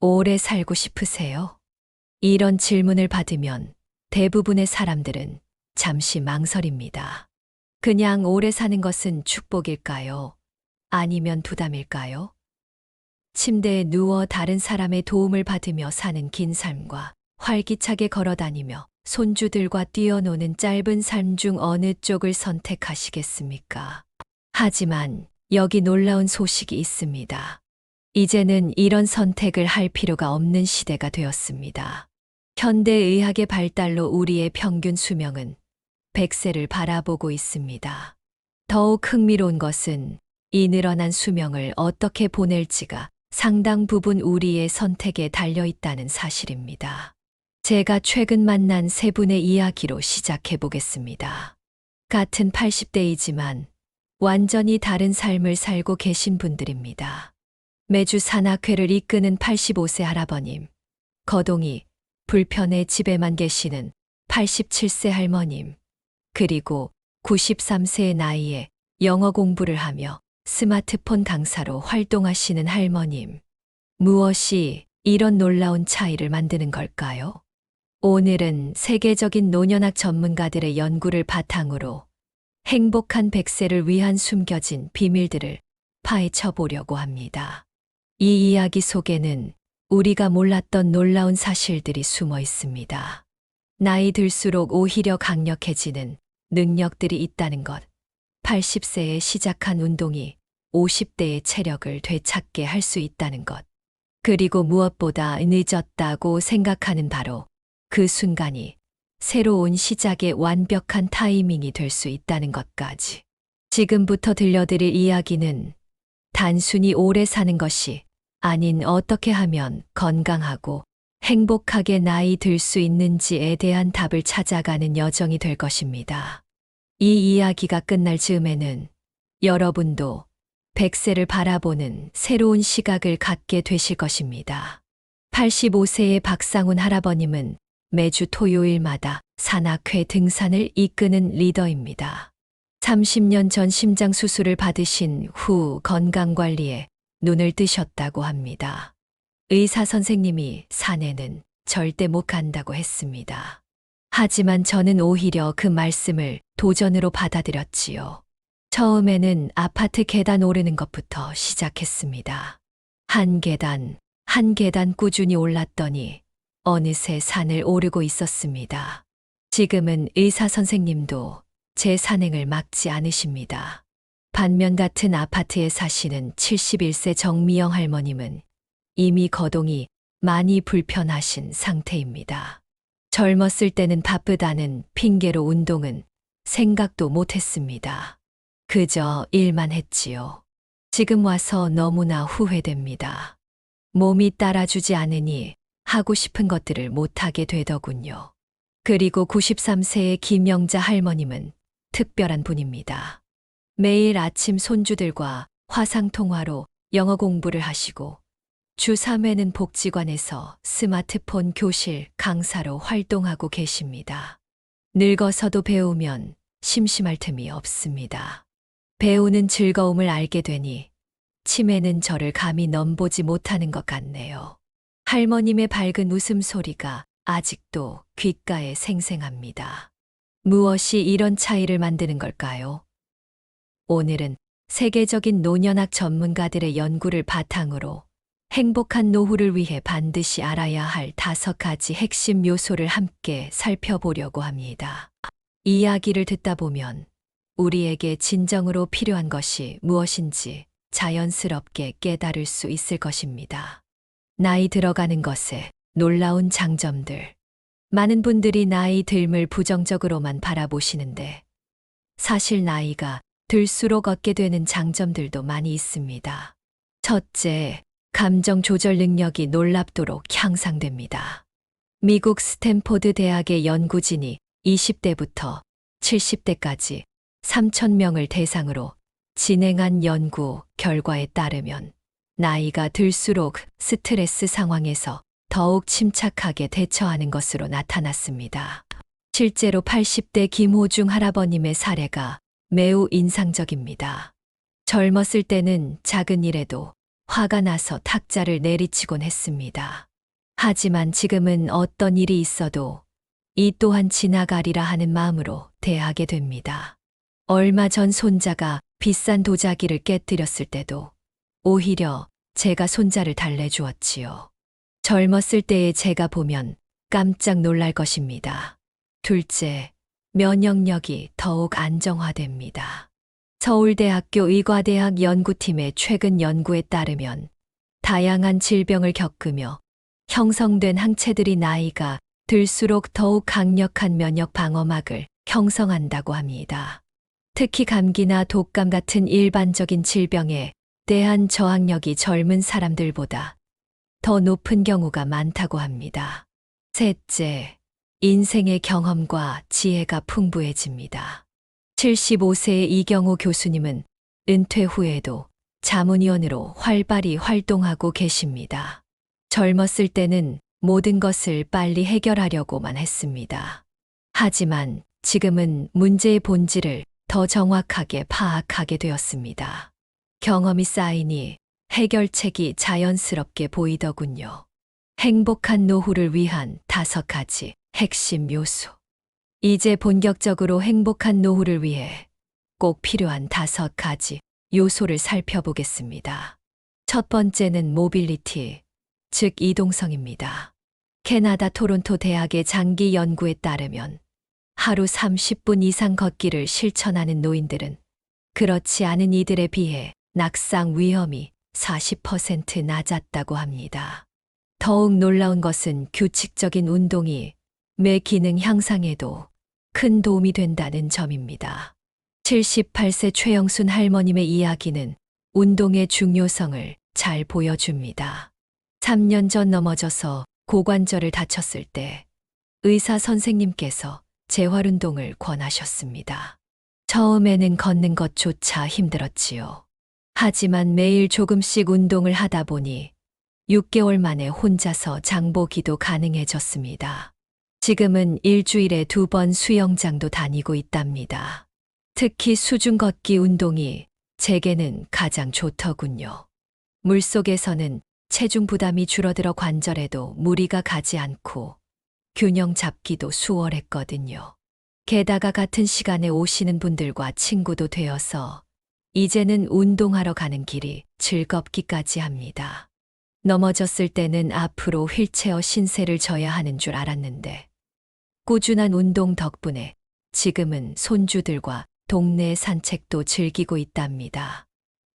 오래 살고 싶으세요? 이런 질문을 받으면 대부분의 사람들은 잠시 망설입니다. 그냥 오래 사는 것은 축복일까요? 아니면 부담일까요? 침대에 누워 다른 사람의 도움을 받으며 사는 긴 삶과 활기차게 걸어 다니며 손주들과 뛰어노는 짧은 삶 중 어느 쪽을 선택하시겠습니까? 하지만 여기 놀라운 소식이 있습니다. 이제는 이런 선택을 할 필요가 없는 시대가 되었습니다. 현대의학의 발달로 우리의 평균 수명은 100세를 바라보고 있습니다. 더욱 흥미로운 것은 이 늘어난 수명을 어떻게 보낼지가 상당 부분 우리의 선택에 달려 있다는 사실입니다. 제가 최근 만난 세 분의 이야기로 시작해 보겠습니다. 같은 80대이지만 완전히 다른 삶을 살고 계신 분들입니다. 매주 산악회를 이끄는 85세 할아버님, 거동이 불편해 집에만 계시는 87세 할머님, 그리고 93세의 나이에 영어 공부를 하며 스마트폰 강사로 활동하시는 할머님. 무엇이 이런 놀라운 차이를 만드는 걸까요? 오늘은 세계적인 노년학 전문가들의 연구를 바탕으로 행복한 100세를 위한 숨겨진 비밀들을 파헤쳐 보려고 합니다. 이 이야기 속에는 우리가 몰랐던 놀라운 사실들이 숨어 있습니다. 나이 들수록 오히려 강력해지는 능력들이 있다는 것, 80세에 시작한 운동이 50대의 체력을 되찾게 할 수 있다는 것, 그리고 무엇보다 늦었다고 생각하는 바로 그 순간이 새로운 시작의 완벽한 타이밍이 될 수 있다는 것까지. 지금부터 들려드릴 이야기는 단순히 오래 사는 것이 아닌 어떻게 하면 건강하고 행복하게 나이 들 수 있는지에 대한 답을 찾아가는 여정이 될 것입니다. 이 이야기가 끝날 즈음에는 여러분도 100세를 바라보는 새로운 시각을 갖게 되실 것입니다. 85세의 박상훈 할아버님은 매주 토요일마다 산악회 등산을 이끄는 리더입니다. 30년 전 심장 수술을 받으신 후 건강관리에 눈을 뜨셨다고 합니다. 의사 선생님이 산에는 절대 못 간다고 했습니다. 하지만 저는 오히려 그 말씀을 도전으로 받아들였지요. 처음에는 아파트 계단 오르는 것부터 시작했습니다. 한 계단, 한 계단 꾸준히 올랐더니 어느새 산을 오르고 있었습니다. 지금은 의사 선생님도 제 산행을 막지 않으십니다. 반면 같은 아파트에 사시는 71세 정미영 할머님은 이미 거동이 많이 불편하신 상태입니다. 젊었을 때는 바쁘다는 핑계로 운동은 생각도 못했습니다. 그저 일만 했지요. 지금 와서 너무나 후회됩니다. 몸이 따라주지 않으니 하고 싶은 것들을 못하게 되더군요. 그리고 93세의 김영자 할머님은 특별한 분입니다. 매일 아침 손주들과 화상통화로 영어 공부를 하시고 주 3회는 복지관에서 스마트폰 교실 강사로 활동하고 계십니다. 늙어서도 배우면 심심할 틈이 없습니다. 배우는 즐거움을 알게 되니 치매는 저를 감히 넘보지 못하는 것 같네요. 할머님의 밝은 웃음소리가 아직도 귓가에 생생합니다. 무엇이 이런 차이를 만드는 걸까요? 오늘은 세계적인 노년학 전문가들의 연구를 바탕으로 행복한 노후를 위해 반드시 알아야 할 5가지 핵심 요소를 함께 살펴보려고 합니다. 이야기를 듣다 보면 우리에게 진정으로 필요한 것이 무엇인지 자연스럽게 깨달을 수 있을 것입니다. 나이 들어가는 것의 놀라운 장점들. 많은 분들이 나이 듦을 부정적으로만 바라보시는데 사실 나이가 들수록 얻게 되는 장점들도 많이 있습니다. 첫째, 감정 조절 능력이 놀랍도록 향상됩니다. 미국 스탠포드 대학의 연구진이 20대부터 70대까지 3,000명을 대상으로 진행한 연구 결과에 따르면 나이가 들수록 스트레스 상황에서 더욱 침착하게 대처하는 것으로 나타났습니다. 실제로 80대 김호중 할아버님의 사례가 매우 인상적입니다. 젊었을 때는 작은 일에도 화가 나서 탁자를 내리치곤 했습니다. 하지만 지금은 어떤 일이 있어도 이 또한 지나가리라 하는 마음으로 대하게 됩니다. 얼마 전 손자가 비싼 도자기를 깨뜨렸을 때도 오히려 제가 손자를 달래주었지요. 젊었을 때의 제가 보면 깜짝 놀랄 것입니다. 둘째, 면역력이 더욱 안정화됩니다. 서울대학교 의과대학 연구팀의 최근 연구에 따르면 다양한 질병을 겪으며 형성된 항체들이 나이가 들수록 더욱 강력한 면역 방어막을 형성한다고 합니다. 특히 감기나 독감 같은 일반적인 질병에 대한 저항력이 젊은 사람들보다 더 높은 경우가 많다고 합니다. 셋째, 인생의 경험과 지혜가 풍부해집니다. 75세의 이경호 교수님은 은퇴 후에도 자문위원으로 활발히 활동하고 계십니다. 젊었을 때는 모든 것을 빨리 해결하려고만 했습니다. 하지만 지금은 문제의 본질을 더 정확하게 파악하게 되었습니다. 경험이 쌓이니 해결책이 자연스럽게 보이더군요. 행복한 노후를 위한 5가지 핵심 요소. 이제 본격적으로 행복한 노후를 위해 꼭 필요한 5가지 요소를 살펴보겠습니다. 첫 번째는 모빌리티, 즉 이동성입니다. 캐나다 토론토 대학의 장기 연구에 따르면 하루 30분 이상 걷기를 실천하는 노인들은 그렇지 않은 이들에 비해 낙상 위험이 40% 낮았다고 합니다. 더욱 놀라운 것은 규칙적인 운동이 뇌 기능 향상에도 큰 도움이 된다는 점입니다. 78세 최영순 할머님의 이야기는 운동의 중요성을 잘 보여줍니다. 3년 전 넘어져서 고관절을 다쳤을 때 의사 선생님께서 재활운동을 권하셨습니다. 처음에는 걷는 것조차 힘들었지요. 하지만 매일 조금씩 운동을 하다 보니 6개월 만에 혼자서 장보기도 가능해졌습니다. 지금은 일주일에 2번 수영장도 다니고 있답니다. 특히 수중 걷기 운동이 제게는 가장 좋더군요. 물속에서는 체중 부담이 줄어들어 관절에도 무리가 가지 않고 균형 잡기도 수월했거든요. 게다가 같은 시간에 오시는 분들과 친구도 되어서 이제는 운동하러 가는 길이 즐겁기까지 합니다. 넘어졌을 때는 앞으로 휠체어 신세를 져야 하는 줄 알았는데 꾸준한 운동 덕분에 지금은 손주들과 동네 산책도 즐기고 있답니다.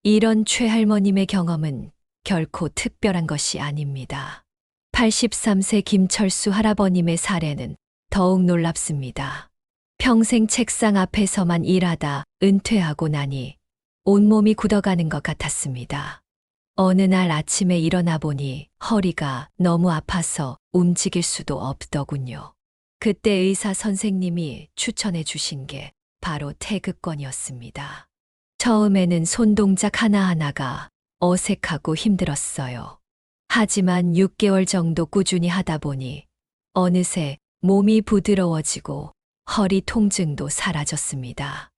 이런 최할머님의 경험은 결코 특별한 것이 아닙니다. 83세 김철수 할아버님의 사례는 더욱 놀랍습니다. 평생 책상 앞에서만 일하다 은퇴하고 나니 온몸이 굳어가는 것 같았습니다. 어느 날 아침에 일어나 보니 허리가 너무 아파서 움직일 수도 없더군요. 그때 의사 선생님이 추천해 주신 게 바로 태극권이었습니다. 처음에는 손동작 하나하나가 어색하고 힘들었어요. 하지만 6개월 정도 꾸준히 하다 보니 어느새 몸이 부드러워지고 허리 통증도 사라졌습니다.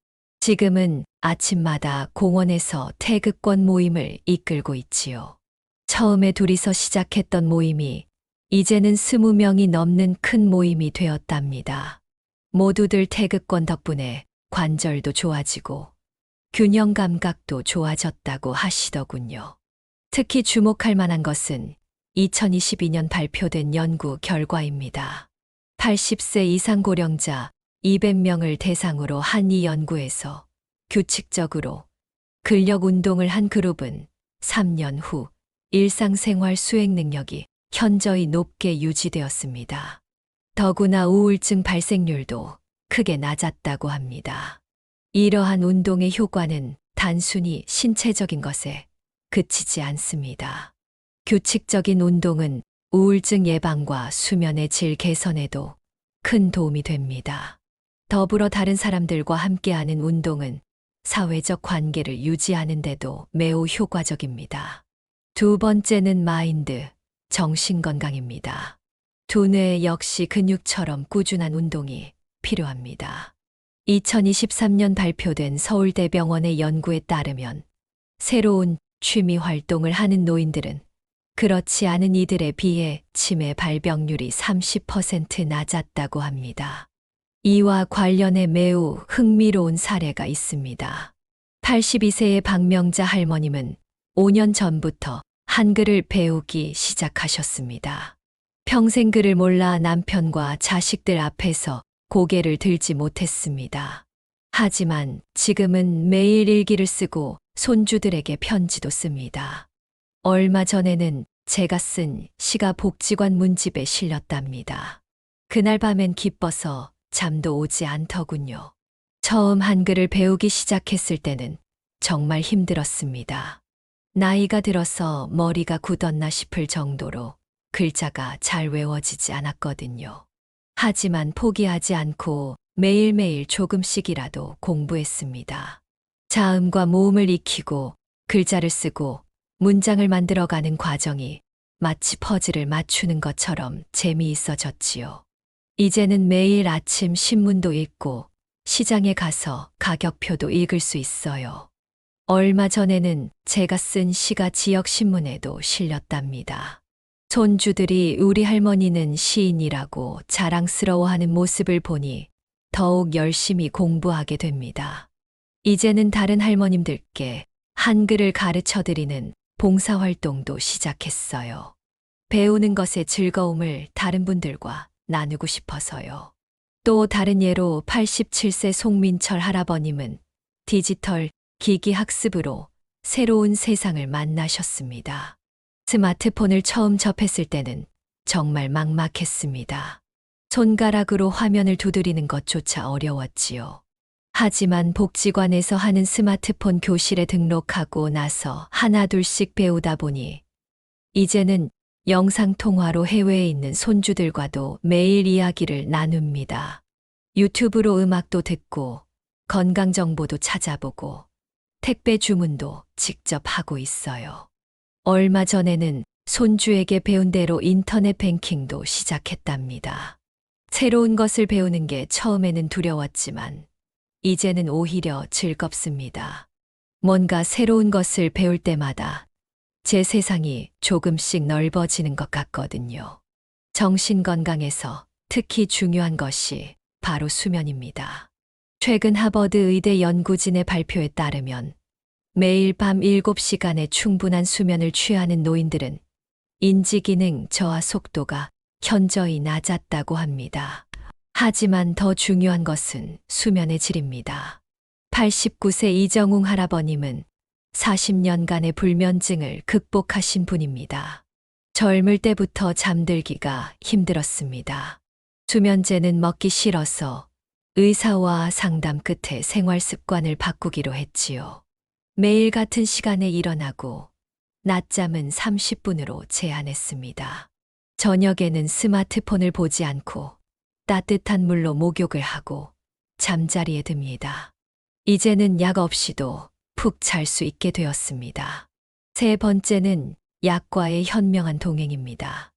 지금은 아침마다 공원에서 태극권 모임을 이끌고 있지요. 처음에 둘이서 시작했던 모임이 이제는 20명이 넘는 큰 모임이 되었답니다. 모두들 태극권 덕분에 관절도 좋아지고 균형 감각도 좋아졌다고 하시더군요. 특히 주목할 만한 것은 2022년 발표된 연구 결과입니다. 80세 이상 고령자 200명을 대상으로 한 이 연구에서 규칙적으로 근력 운동을 한 그룹은 3년 후 일상생활 수행 능력이 현저히 높게 유지되었습니다. 더구나 우울증 발생률도 크게 낮았다고 합니다. 이러한 운동의 효과는 단순히 신체적인 것에 그치지 않습니다. 규칙적인 운동은 우울증 예방과 수면의 질 개선에도 큰 도움이 됩니다. 더불어 다른 사람들과 함께하는 운동은 사회적 관계를 유지하는 데도 매우 효과적입니다. 두 번째는 마인드, 정신건강입니다. 두뇌 역시 근육처럼 꾸준한 운동이 필요합니다. 2023년 발표된 서울대병원의 연구에 따르면 새로운 취미 활동을 하는 노인들은 그렇지 않은 이들에 비해 치매 발병률이 30% 낮았다고 합니다. 이와 관련해 매우 흥미로운 사례가 있습니다. 82세의 박명자 할머님은 5년 전부터 한글을 배우기 시작하셨습니다. 평생 글을 몰라 남편과 자식들 앞에서 고개를 들지 못했습니다. 하지만 지금은 매일 일기를 쓰고 손주들에게 편지도 씁니다. 얼마 전에는 제가 쓴 시가 복지관 문집에 실렸답니다. 그날 밤엔 기뻐서 잠도 오지 않더군요. 처음 한글을 배우기 시작했을 때는 정말 힘들었습니다. 나이가 들어서 머리가 굳었나 싶을 정도로 글자가 잘 외워지지 않았거든요. 하지만 포기하지 않고 매일매일 조금씩이라도 공부했습니다. 자음과 모음을 익히고 글자를 쓰고 문장을 만들어가는 과정이 마치 퍼즐을 맞추는 것처럼 재미있어졌지요. 이제는 매일 아침 신문도 읽고 시장에 가서 가격표도 읽을 수 있어요. 얼마 전에는 제가 쓴 시가 지역신문에도 실렸답니다. 손주들이 우리 할머니는 시인이라고 자랑스러워하는 모습을 보니 더욱 열심히 공부하게 됩니다. 이제는 다른 할머님들께 한글을 가르쳐 드리는 봉사활동도 시작했어요. 배우는 것의 즐거움을 다른 분들과 나누고 싶어서요. 또 다른 예로 87세 송민철 할아버님은 디지털 기기 학습으로 새로운 세상을 만나셨습니다. 스마트폰을 처음 접했을 때는 정말 막막했습니다. 손가락으로 화면을 두드리는 것조차 어려웠지요. 하지만 복지관에서 하는 스마트폰 교실에 등록하고 나서 하나둘씩 배우다 보니 이제는 영상통화로 해외에 있는 손주들과도 매일 이야기를 나눕니다. 유튜브로 음악도 듣고 건강정보도 찾아보고 택배 주문도 직접 하고 있어요. 얼마 전에는 손주에게 배운 대로 인터넷 뱅킹도 시작했답니다. 새로운 것을 배우는 게 처음에는 두려웠지만 이제는 오히려 즐겁습니다. 뭔가 새로운 것을 배울 때마다 제 세상이 조금씩 넓어지는 것 같거든요. 정신 건강에서 특히 중요한 것이 바로 수면입니다. 최근 하버드 의대 연구진의 발표에 따르면 매일 밤 7시간의 충분한 수면을 취하는 노인들은 인지기능 저하 속도가 현저히 낮았다고 합니다. 하지만 더 중요한 것은 수면의 질입니다. 89세 이정웅 할아버님은 40년간의 불면증을 극복하신 분입니다. 젊을 때부터 잠들기가 힘들었습니다. 수면제는 먹기 싫어서 의사와 상담 끝에 생활 습관을 바꾸기로 했지요. 매일 같은 시간에 일어나고 낮잠은 30분으로 제한했습니다. 저녁에는 스마트폰을 보지 않고 따뜻한 물로 목욕을 하고 잠자리에 듭니다. 이제는 약 없이도 푹 잘 수 있게 되었습니다. 세 번째는 약과의 현명한 동행입니다.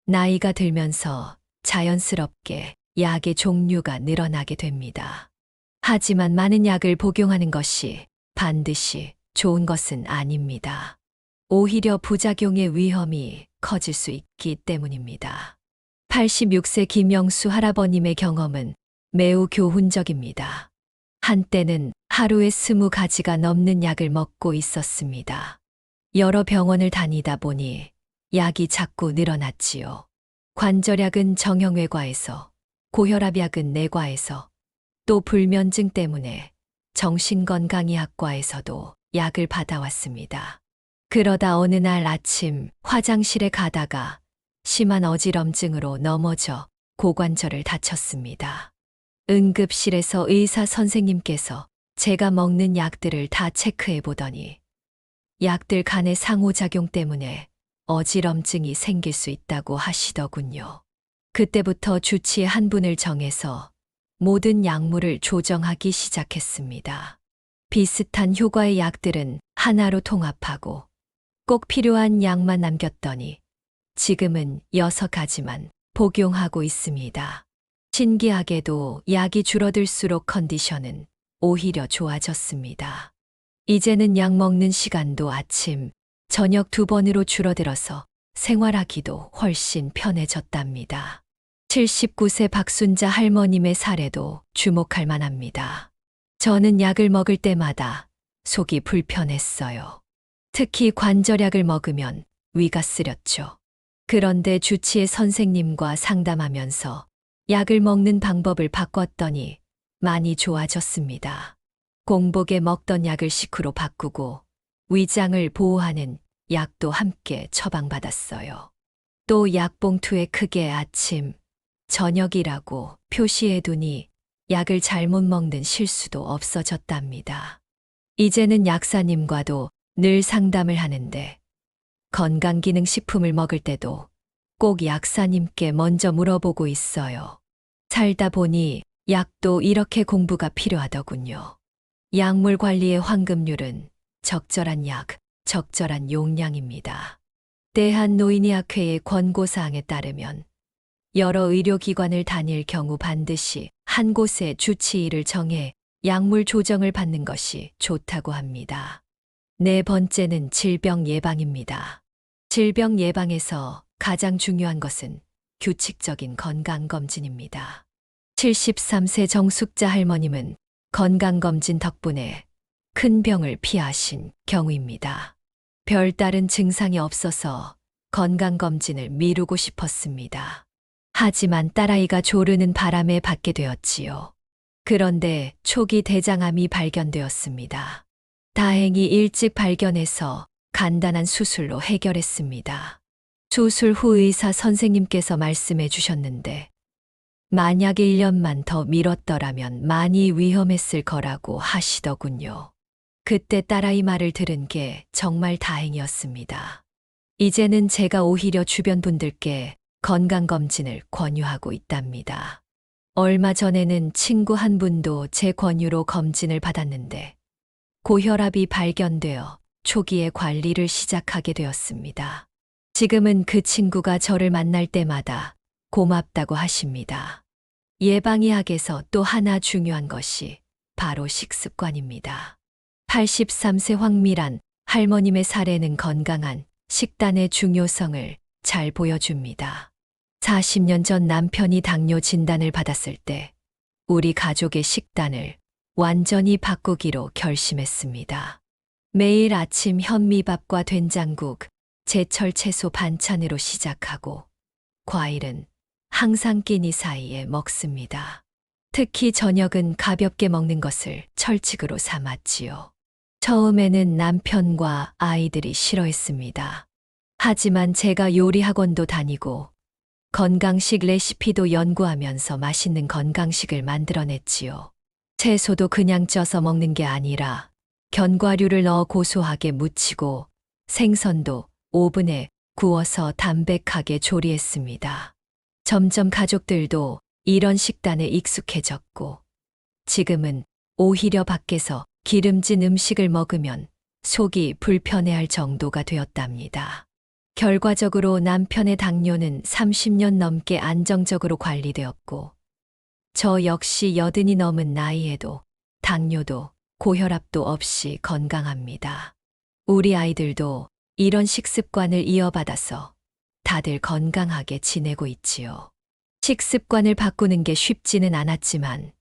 나이가 들면서 자연스럽게 약의 종류가 늘어나게 됩니다. 하지만 많은 약을 복용하는 것이 반드시 좋은 것은 아닙니다. 오히려 부작용의 위험이 커질 수 있기 때문입니다. 86세 김영수 할아버님의 경험은 매우 교훈적입니다. 한때는 하루에 20가지가 넘는 약을 먹고 있었습니다. 여러 병원을 다니다 보니 약이 자꾸 늘어났지요. 관절약은 정형외과에서, 고혈압약은 내과에서, 또 불면증 때문에 정신건강의학과에서도 약을 받아왔습니다. 그러다 어느 날 아침 화장실에 가다가 심한 어지럼증으로 넘어져 고관절을 다쳤습니다. 응급실에서 의사 선생님께서 제가 먹는 약들을 다 체크해 보더니 약들 간의 상호작용 때문에 어지럼증이 생길 수 있다고 하시더군요. 그때부터 주치의 한 분을 정해서 모든 약물을 조정하기 시작했습니다. 비슷한 효과의 약들은 하나로 통합하고 꼭 필요한 약만 남겼더니 지금은 6가지만 복용하고 있습니다. 신기하게도 약이 줄어들수록 컨디션은 오히려 좋아졌습니다. 이제는 약 먹는 시간도 아침, 저녁 2번으로 줄어들어서 생활하기도 훨씬 편해졌답니다. 79세 박순자 할머님의 사례도 주목할 만합니다. 저는 약을 먹을 때마다 속이 불편했어요. 특히 관절약을 먹으면 위가 쓰렸죠. 그런데 주치의 선생님과 상담하면서 약을 먹는 방법을 바꿨더니 많이 좋아졌습니다. 공복에 먹던 약을 식후로 바꾸고 위장을 보호하는 약도 함께 처방받았어요. 또 약봉투에 크게 아침, 저녁이라고 표시해두니 약을 잘못 먹는 실수도 없어졌답니다. 이제는 약사님과도 늘 상담을 하는데 건강기능식품을 먹을 때도 꼭 약사님께 먼저 물어보고 있어요. 살다 보니 약도 이렇게 공부가 필요하더군요. 약물 관리의 황금률은 적절한 약, 적절한 용량입니다. 대한노인의학회의 권고사항에 따르면 여러 의료기관을 다닐 경우 반드시 한 곳에 주치의를 정해 약물 조정을 받는 것이 좋다고 합니다. 네 번째는 질병 예방입니다. 질병 예방에서 가장 중요한 것은 규칙적인 건강검진입니다. 73세 정숙자 할머님은 건강검진 덕분에 큰 병을 피하신 경우입니다. 별다른 증상이 없어서 건강검진을 미루고 싶었습니다. 하지만 딸아이가 조르는 바람에 받게 되었지요. 그런데 초기 대장암이 발견되었습니다. 다행히 일찍 발견해서 간단한 수술로 해결했습니다. 수술 후 의사 선생님께서 말씀해 주셨는데 만약 1년만 더 미뤘더라면 많이 위험했을 거라고 하시더군요. 그때 딸아이 말을 들은 게 정말 다행이었습니다. 이제는 제가 오히려 주변 분들께 건강검진을 권유하고 있답니다. 얼마 전에는 친구 한 분도 제 권유로 검진을 받았는데 고혈압이 발견되어 초기에 관리를 시작하게 되었습니다. 지금은 그 친구가 저를 만날 때마다 고맙다고 하십니다. 예방의학에서 또 하나 중요한 것이 바로 식습관입니다. 83세 황미란 할머님의 사례는 건강한 식단의 중요성을 잘 보여줍니다. 40년 전 남편이 당뇨 진단을 받았을 때 우리 가족의 식단을 완전히 바꾸기로 결심했습니다. 매일 아침 현미밥과 된장국, 제철 채소 반찬으로 시작하고 과일은 항상 끼니 사이에 먹습니다. 특히 저녁은 가볍게 먹는 것을 철칙으로 삼았지요. 처음에는 남편과 아이들이 싫어했습니다. 하지만 제가 요리학원도 다니고 건강식 레시피도 연구하면서 맛있는 건강식을 만들어냈지요. 채소도 그냥 쪄서 먹는 게 아니라 견과류를 넣어 고소하게 무치고 생선도 오븐에 구워서 담백하게 조리했습니다. 점점 가족들도 이런 식단에 익숙해졌고 지금은 오히려 밖에서 기름진 음식을 먹으면 속이 불편해할 정도가 되었답니다. 결과적으로 남편의 당뇨는 30년 넘게 안정적으로 관리되었고 저 역시 80이 넘은 나이에도 당뇨도 고혈압도 없이 건강합니다. 우리 아이들도 이런 식습관을 이어받아서 다들 건강하게 지내고 있지요. 식습관을 바꾸는 게 쉽지는 않았지만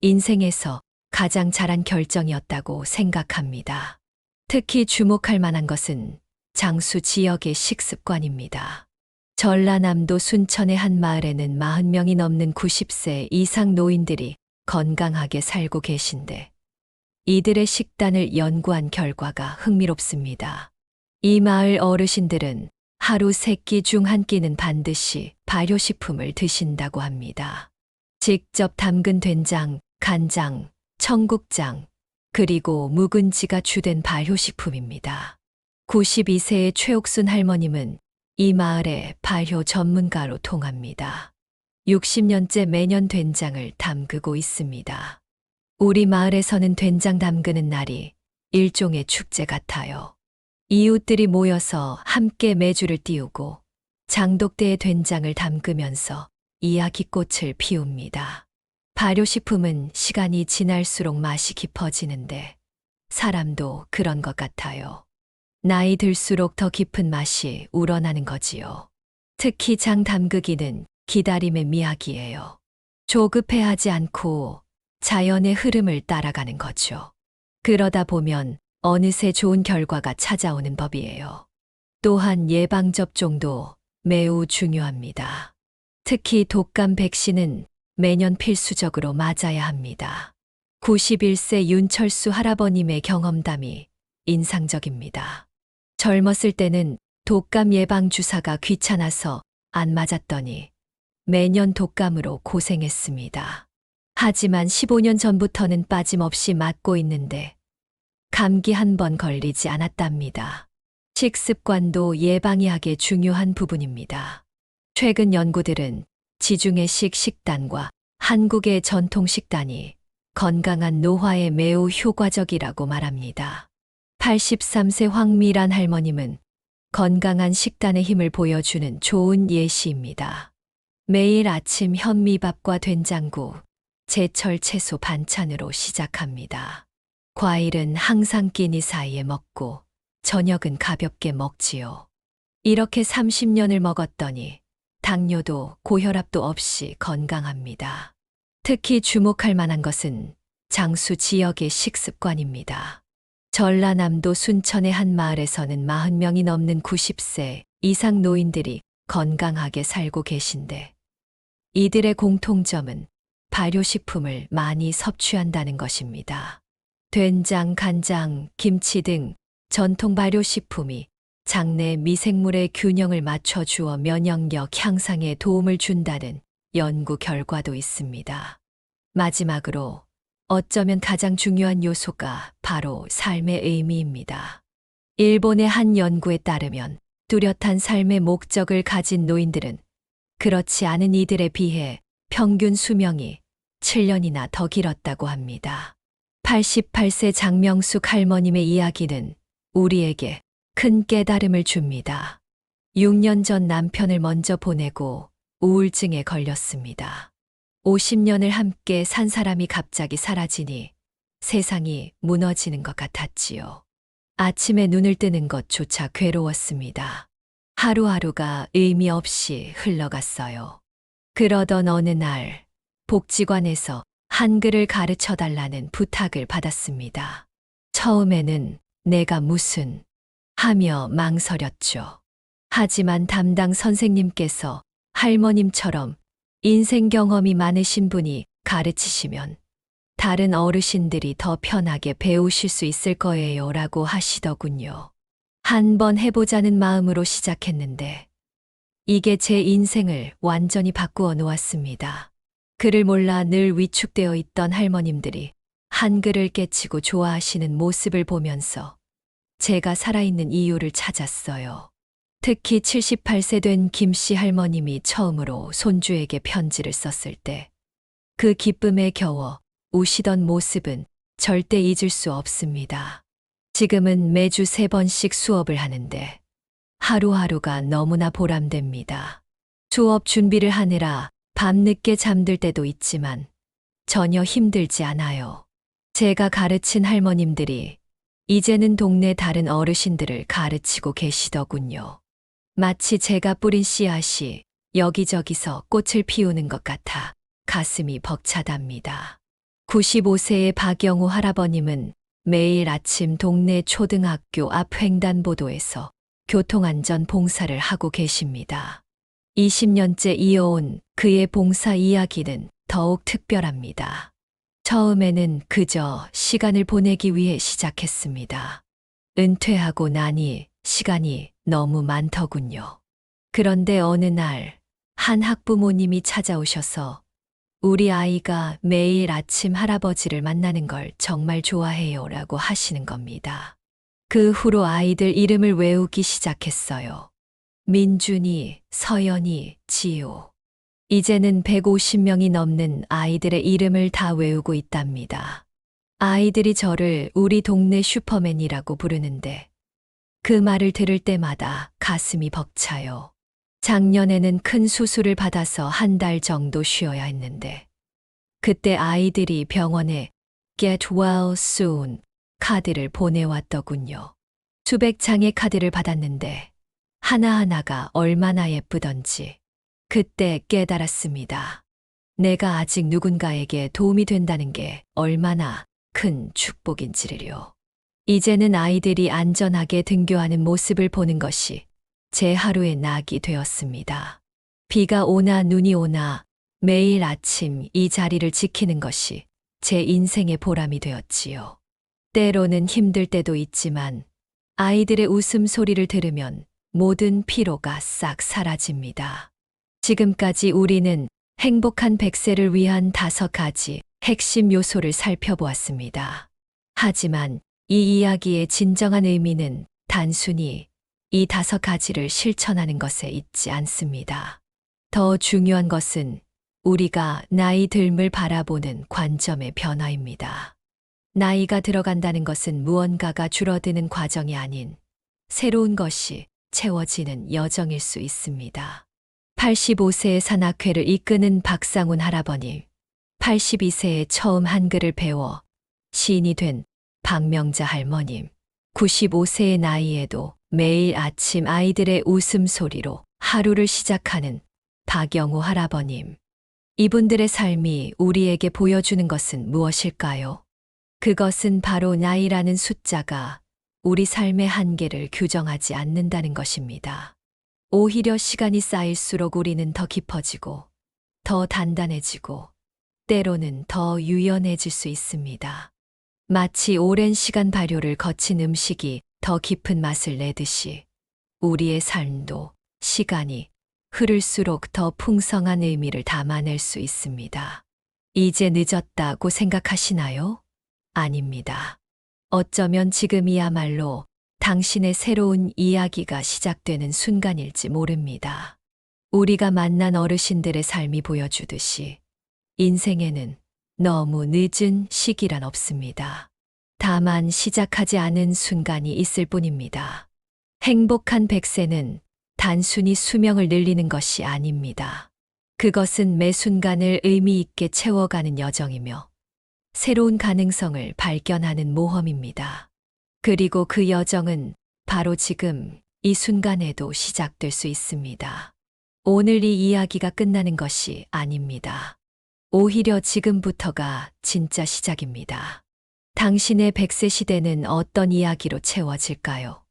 인생에서 가장 잘한 결정이었다고 생각합니다. 특히 주목할 만한 것은 장수 지역의 식습관입니다. 전라남도 순천의 한 마을에는 40명이 넘는 90세 이상 노인들이 건강하게 살고 계신데 이들의 식단을 연구한 결과가 흥미롭습니다. 이 마을 어르신들은 하루 3끼 중 1끼는 반드시 발효식품을 드신다고 합니다. 직접 담근 된장, 간장, 청국장, 그리고 묵은지가 주된 발효식품입니다. 92세의 최옥순 할머님은 이 마을의 발효 전문가로 통합니다. 60년째 매년 된장을 담그고 있습니다. 우리 마을에서는 된장 담그는 날이 일종의 축제 같아요. 이웃들이 모여서 함께 메주를 띄우고 장독대에 된장을 담그면서 이야기꽃을 피웁니다. 발효식품은 시간이 지날수록 맛이 깊어지는데 사람도 그런 것 같아요. 나이 들수록 더 깊은 맛이 우러나는 거지요. 특히 장 담그기는 기다림의 미학이에요. 조급해하지 않고 자연의 흐름을 따라가는 거죠. 그러다 보면 어느새 좋은 결과가 찾아오는 법이에요. 또한 예방접종도 매우 중요합니다. 특히 독감 백신은 매년 필수적으로 맞아야 합니다. 91세 윤철수 할아버님의 경험담이 인상적입니다. 젊었을 때는 독감 예방 주사가 귀찮아서 안 맞았더니 매년 독감으로 고생했습니다. 하지만 15년 전부터는 빠짐없이 맞고 있는데 감기 한 번 걸리지 않았답니다. 식습관도 예방의학의 중요한 부분입니다. 최근 연구들은 지중해식 식단과 한국의 전통 식단이 건강한 노화에 매우 효과적이라고 말합니다. 83세 황미란 할머님은 건강한 식단의 힘을 보여주는 좋은 예시입니다. 매일 아침 현미밥과 된장국, 제철 채소 반찬으로 시작합니다. 과일은 항상 끼니 사이에 먹고 저녁은 가볍게 먹지요. 이렇게 30년을 먹었더니 당뇨도 고혈압도 없이 건강합니다. 특히 주목할 만한 것은 장수 지역의 식습관입니다. 전라남도 순천의 한 마을에서는 40명이 넘는 90세 이상 노인들이 건강하게 살고 계신데 이들의 공통점은 발효식품을 많이 섭취한다는 것입니다. 된장, 간장, 김치 등 전통 발효식품이 장내 미생물의 균형을 맞춰주어 면역력 향상에 도움을 준다는 연구 결과도 있습니다. 마지막으로 어쩌면 가장 중요한 요소가 바로 삶의 의미입니다. 일본의 한 연구에 따르면 뚜렷한 삶의 목적을 가진 노인들은 그렇지 않은 이들에 비해 평균 수명이 7년이나 더 길었다고 합니다. 88세 장명숙 할머님의 이야기는 우리에게 큰 깨달음을 줍니다. 6년 전 남편을 먼저 보내고 우울증에 걸렸습니다. 50년을 함께 산 사람이 갑자기 사라지니 세상이 무너지는 것 같았지요. 아침에 눈을 뜨는 것조차 괴로웠습니다. 하루하루가 의미 없이 흘러갔어요. 그러던 어느 날 복지관에서 한글을 가르쳐 달라는 부탁을 받았습니다. 처음에는 내가 무슨 하며 망설였죠. 하지만 담당 선생님께서 할머님처럼 인생 경험이 많으신 분이 가르치시면 다른 어르신들이 더 편하게 배우실 수 있을 거예요 라고 하시더군요. 한번 해보자는 마음으로 시작했는데 이게 제 인생을 완전히 바꾸어 놓았습니다. 글을 몰라 늘 위축되어 있던 할머님들이 한글을 깨치고 좋아하시는 모습을 보면서 제가 살아있는 이유를 찾았어요. 특히 78세 된 김씨 할머님이 처음으로 손주에게 편지를 썼을 때 그 기쁨에 겨워 우시던 모습은 절대 잊을 수 없습니다. 지금은 매주 3번씩 수업을 하는데 하루하루가 너무나 보람됩니다. 수업 준비를 하느라 밤늦게 잠들 때도 있지만 전혀 힘들지 않아요. 제가 가르친 할머님들이 이제는 동네 다른 어르신들을 가르치고 계시더군요. 마치 제가 뿌린 씨앗이 여기저기서 꽃을 피우는 것 같아 가슴이 벅차답니다. 95세의 박영우 할아버님은 매일 아침 동네 초등학교 앞 횡단보도에서 교통안전 봉사를 하고 계십니다. 20년째 이어온 그의 봉사 이야기는 더욱 특별합니다. 처음에는 그저 시간을 보내기 위해 시작했습니다. 은퇴하고 나니 시간이 너무 많더군요. 그런데 어느 날 한 학부모님이 찾아오셔서 우리 아이가 매일 아침 할아버지를 만나는 걸 정말 좋아해요 라고 하시는 겁니다. 그 후로 아이들 이름을 외우기 시작했어요. 민준이, 서연이, 지호. 이제는 150명이 넘는 아이들의 이름을 다 외우고 있답니다. 아이들이 저를 우리 동네 슈퍼맨이라고 부르는데 그 말을 들을 때마다 가슴이 벅차요. 작년에는 큰 수술을 받아서 한 달 정도 쉬어야 했는데 그때 아이들이 병원에 Get well soon 카드를 보내왔더군요. 수백 장의 카드를 받았는데 하나하나가 얼마나 예쁘던지 그때 깨달았습니다. 내가 아직 누군가에게 도움이 된다는 게 얼마나 큰 축복인지를요. 이제는 아이들이 안전하게 등교하는 모습을 보는 것이 제 하루의 낙이 되었습니다. 비가 오나 눈이 오나 매일 아침 이 자리를 지키는 것이 제 인생의 보람이 되었지요. 때로는 힘들 때도 있지만 아이들의 웃음소리를 들으면 모든 피로가 싹 사라집니다. 지금까지 우리는 행복한 100세를 위한 5가지 핵심 요소를 살펴보았습니다. 하지만 이 이야기의 진정한 의미는 단순히 이 5가지를 실천하는 것에 있지 않습니다. 더 중요한 것은 우리가 나이 듦을 바라보는 관점의 변화입니다. 나이가 들어간다는 것은 무언가가 줄어드는 과정이 아닌 새로운 것이 채워지는 여정일 수 있습니다. 85세의 산악회를 이끄는 박상훈 할아버님, 82세에 처음 한글을 배워 시인이 된 박명자 할머님, 95세의 나이에도 매일 아침 아이들의 웃음소리로 하루를 시작하는 박영우 할아버님. 이분들의 삶이 우리에게 보여주는 것은 무엇일까요? 그것은 바로 나이라는 숫자가 우리 삶의 한계를 규정하지 않는다는 것입니다. 오히려 시간이 쌓일수록 우리는 더 깊어지고, 더 단단해지고, 때로는 더 유연해질 수 있습니다. 마치 오랜 시간 발효를 거친 음식이 더 깊은 맛을 내듯이 우리의 삶도 시간이 흐를수록 더 풍성한 의미를 담아낼 수 있습니다. 이제 늦었다고 생각하시나요? 아닙니다. 어쩌면 지금이야말로 당신의 새로운 이야기가 시작되는 순간일지 모릅니다. 우리가 만난 어르신들의 삶이 보여주듯이 인생에는 너무 늦은 시기란 없습니다. 다만 시작하지 않은 순간이 있을 뿐입니다. 행복한 100세는 단순히 수명을 늘리는 것이 아닙니다. 그것은 매 순간을 의미 있게 채워가는 여정이며 새로운 가능성을 발견하는 모험입니다. 그리고 그 여정은 바로 지금 이 순간에도 시작될 수 있습니다. 오늘 이 이야기가 끝나는 것이 아닙니다. 오히려 지금부터가 진짜 시작입니다. 당신의 100세 시대는 어떤 이야기로 채워질까요?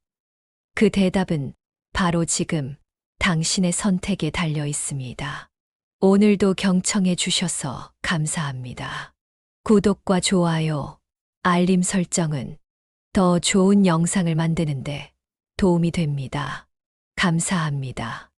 그 대답은 바로 지금 당신의 선택에 달려 있습니다. 오늘도 경청해 주셔서 감사합니다. 구독과 좋아요, 알림 설정은 더 좋은 영상을 만드는데 도움이 됩니다. 감사합니다.